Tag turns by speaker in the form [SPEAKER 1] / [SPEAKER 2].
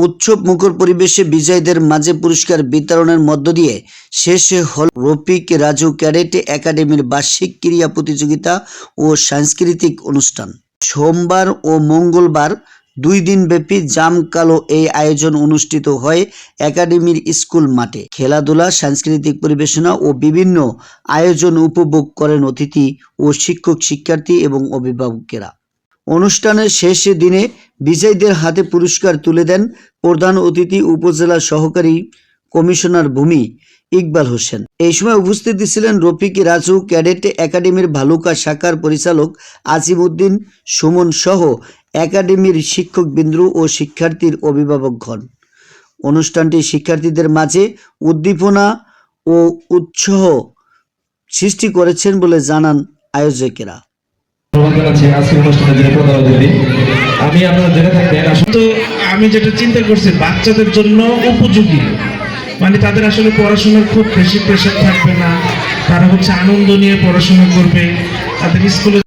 [SPEAKER 1] উৎসব মুখর পরিবেশে বিজয়ীদের মাঝে পুরস্কার বিতরণের মধ্য দিয়ে শেষ হল রফিক রাজু ক্যাডেট একাডেমির বার্ষিক ক্রীড়া প্রতিযোগিতা ও সাংস্কৃতিক অনুষ্ঠান। সোমবার ও মঙ্গলবার 2 দিনব্যাপী জামকালো এই আয়োজন অনুষ্ঠিত হয় একাডেমির স্কুল মাঠে। খেলাধুলা, সাংস্কৃতিক পরিবেশনা ও বিভিন্ন আয়োজন উপভোগ করেন অতিথি ও শিক্ষক, শিক্ষার্থী এবং অভিভাবকেরা। অনুষ্ঠানের শেষ দিনে বিজয়ীদের হাতে পুরস্কার তুলে দেন প্রধান অতিথি উপজেলা সহকারী কমিশনার ভূমি ইকবাল হোসেন। এই সময় উপস্থিত ছিলেন রফিক রাজু ক্যাডেট একাডেমির ভালুকা শাখার পরিচালক আজিমউদ্দিন সুমন সহ একাডেমির শিক্ষকবৃন্দ ও শিক্ষার্থীর অভিভাবকগণ। অনুষ্ঠানটি শিক্ষার্থীদের মাঝে উদ্দীপনা ও উৎসাহ সৃষ্টি করেছেন বলে জানান আয়োজকেরা।
[SPEAKER 2] আমি যেটা চিন্তা করছি, বাচ্চাদের জন্য উপযোগী, মানে তাদের আসলে পড়াশোনার খুব বেশি প্রেশার থাকবে না, তারা আনন্দ নিয়ে পড়াশোনা করবে, তাদের স্কুলে